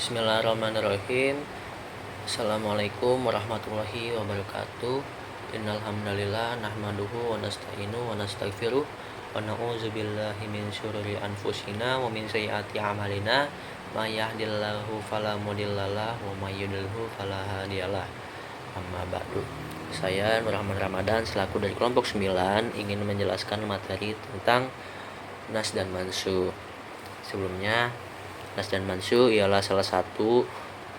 Bismillahirrahmanirrahim. Assalamualaikum warahmatullahi wabarakatuh. Innal hamdalillah nahmaduhu wa nasta'inu wa nastaghfiruh wa na'udzubillahi min syururi anfusina wa min sayyiati a'malina. May yahdihillahu fala mudhillalah wa may yudhlilhu fala hadiyalah. Amma ba'du. Saya Nur Rahman Ramadan selaku dari kelompok 9 ingin menjelaskan materi tentang nas dan mansu. Sebelumnya, nas dan mansu ialah salah satu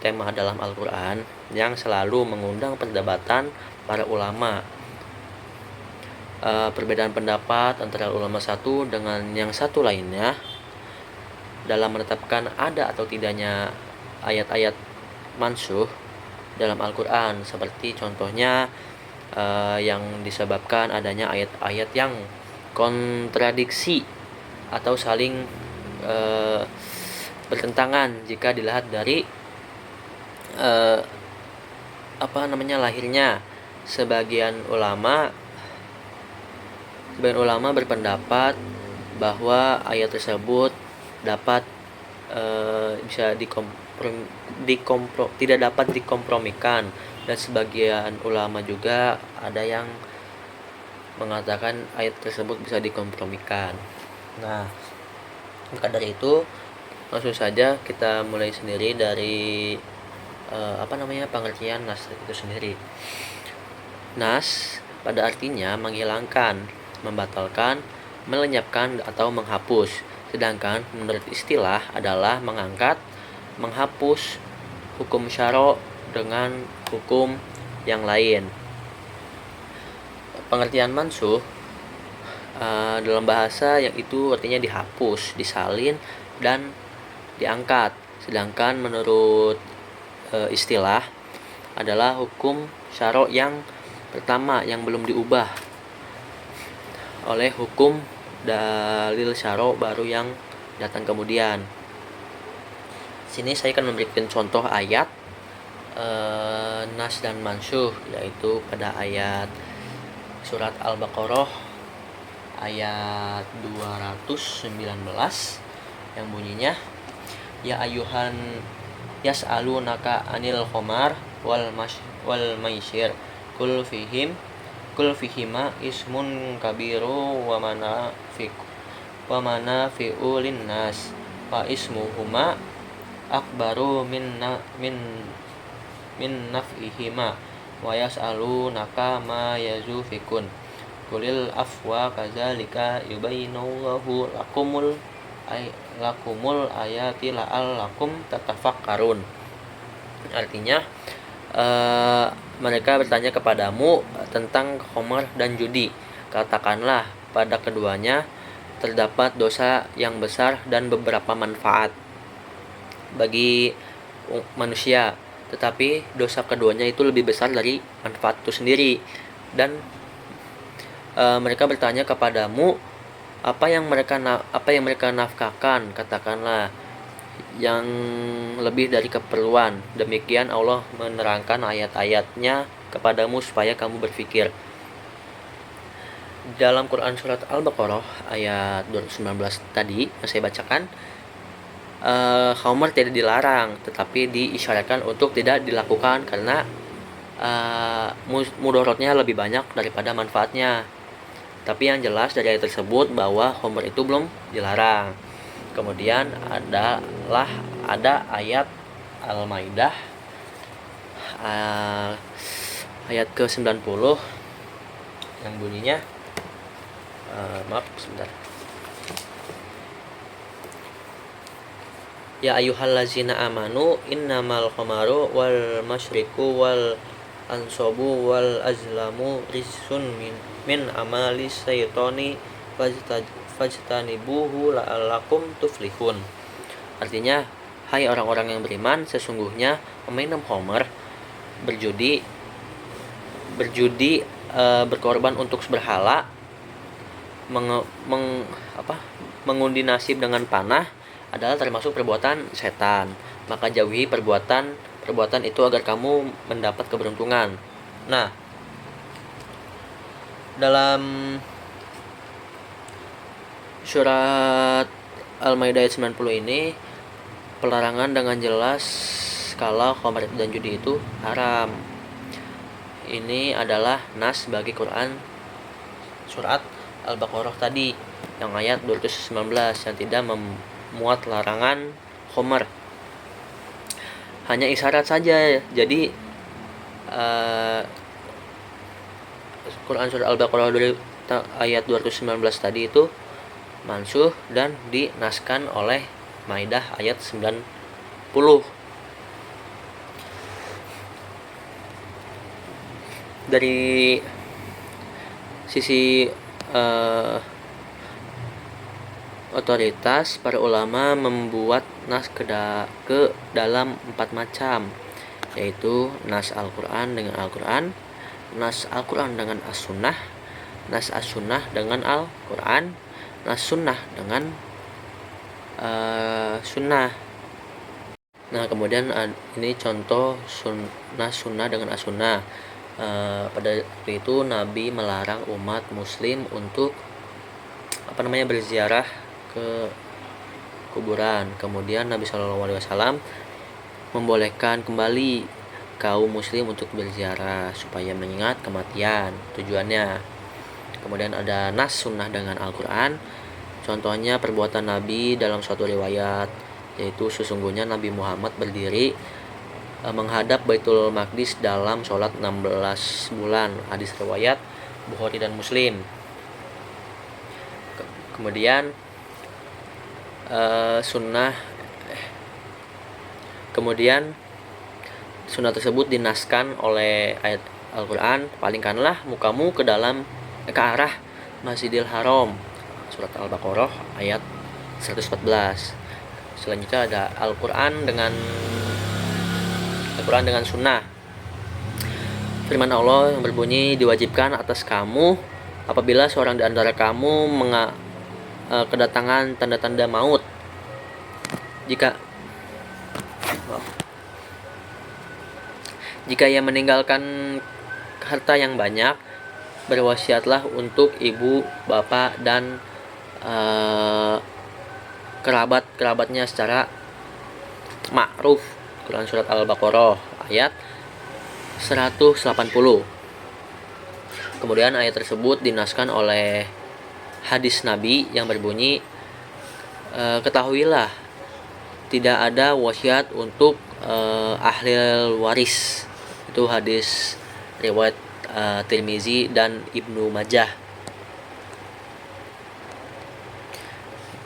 tema dalam Al-Quran yang selalu mengundang perdebatan para ulama. Perbedaan pendapat antara ulama satu dengan yang satu lainnya dalam menetapkan ada atau tidaknya ayat-ayat mansuh dalam Al-Quran, seperti contohnya yang disebabkan adanya ayat-ayat yang kontradiksi atau saling bertentangan jika dilihat dari lahirnya. Sebagian ulama berpendapat bahwa ayat tersebut dapat tidak dapat dikompromikan, dan sebagian ulama juga ada yang mengatakan ayat tersebut bisa dikompromikan. Nah, maka dari itu langsung saja kita mulai sendiri dari pengertian nas itu sendiri. Nas pada artinya menghilangkan, membatalkan, melenyapkan atau menghapus. Sedangkan menurut istilah adalah mengangkat, menghapus hukum syara' dengan hukum yang lain. Pengertian mansuh dalam bahasa yang itu artinya dihapus, disalin, dan diangkat. Sedangkan menurut istilah adalah hukum syara' yang pertama yang belum diubah oleh hukum dalil syara' baru yang datang kemudian. Sini saya akan memberikan contoh ayat nas dan mansuh, yaitu pada ayat surat Al-Baqarah ayat 219 yang bunyinya, ya ayuhan yas'alunaka anil khamar wal maisir kul fihima ismun kabiru wa manafi'u linnas wa ismuhuma akbaru min naf'ihima wa yas'alunaka ma yazufikun kulil afwa kadzalika yubayyinullahu lakumul ayati la'allakum tatafakkarun. Artinya mereka bertanya kepadamu tentang khamar dan judi. Katakanlah, pada keduanya terdapat dosa yang besar dan beberapa manfaat bagi manusia, tetapi dosa keduanya itu lebih besar dari manfaat itu sendiri. Dan mereka bertanya kepadamu apa yang mereka nafkahkan. Katakanlah, yang lebih dari keperluan. Demikian Allah menerangkan ayat-ayatnya kepadamu supaya kamu berpikir. Dalam Quran surat Al-Baqarah ayat 219 tadi yang saya bacakan, khamar tidak dilarang, tetapi diisyaratkan untuk tidak dilakukan karena mudaratnya lebih banyak daripada manfaatnya. Tapi yang jelas dari ayat tersebut bahwa khamar itu belum dilarang. Kemudian ada ayat Al-Maidah ayat ke-90 yang bunyinya ya ayyuhallazina amanu innamal khamaru wal masyriku wal ansabu wal azlamu rizsun min amali syaitani fajtanibuhu la'allakum tuflihun. Artinya, hai orang-orang yang beriman, sesungguhnya meminum khamar, berjudi, berkorban untuk berhala, mengundi nasib dengan panah adalah termasuk perbuatan setan. Maka jauhi perbuatan itu agar kamu mendapat keberuntungan. Nah, dalam surat Al-Maidah ayat 90 ini pelarangan dengan jelas kalau khamr dan judi itu haram. Ini adalah nas bagi Quran surat Al-Baqarah tadi yang ayat 219 yang tidak memuat larangan khamr. Hanya isyarat saja. Jadi Quran surat Al-Baqarah dari ayat 219 tadi itu mansuh dan dinaskan oleh Maidah ayat 90. Dari sisi otoritas, para ulama membuat nas ke dalam 4 macam, yaitu nas Al-Quran dengan Al-Quran, nas Al-Quran dengan As-Sunnah, nas As-Sunnah dengan Al-Quran, nas Sunnah dengan Sunnah. Nah, kemudian ini contoh nas Sunnah dengan As-Sunnah. Pada waktu itu Nabi melarang umat muslim untuk berziarah ke kuburan. Kemudian Nabi SAW membolehkan kembali kaum muslim untuk berziarah supaya mengingat kematian tujuannya. Kemudian ada nas sunnah dengan Al-Quran. Contohnya perbuatan Nabi dalam suatu riwayat, yaitu sesungguhnya Nabi Muhammad berdiri menghadap Baitul Maqdis dalam sholat 16 bulan. Hadis riwayat Bukhari dan Muslim. Kemudian sunnah tersebut dinaskan oleh ayat Al-Quran, palingkanlah mukamu ke arah Masjidil Haram, surat Al-Baqarah ayat 114. Selanjutnya ada Al-Quran dengan sunnah. Firman Allah yang berbunyi, diwajibkan atas kamu apabila seorang di antara kamu kedatangan tanda-tanda maut, jika ia meninggalkan harta yang banyak, berwasiatlah untuk ibu, bapak, dan kerabatnya secara ma'ruf. Quran surat Al-Baqarah ayat 180. Kemudian ayat tersebut dinaskan oleh hadis Nabi yang berbunyi, ketahuilah tidak ada wasiat untuk ahli waris. Itu hadis riwayat Tirmizi dan Ibnu Majah.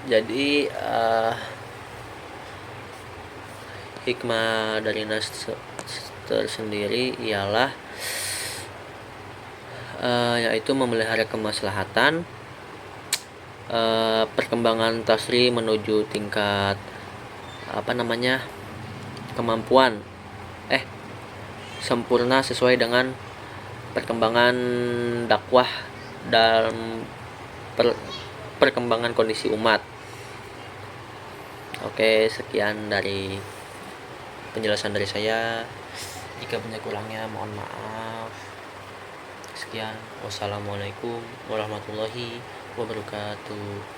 Jadi hikmah dari nas tersendiri ialah yaitu memelihara kemaslahatan, perkembangan tasri menuju tingkat kemampuan sempurna sesuai dengan perkembangan dakwah dalam perkembangan kondisi umat. Oke, sekian dari penjelasan dari saya. Jika punya kurangnya mohon maaf. Sekian, wassalamualaikum warahmatullahi wabarakatuh.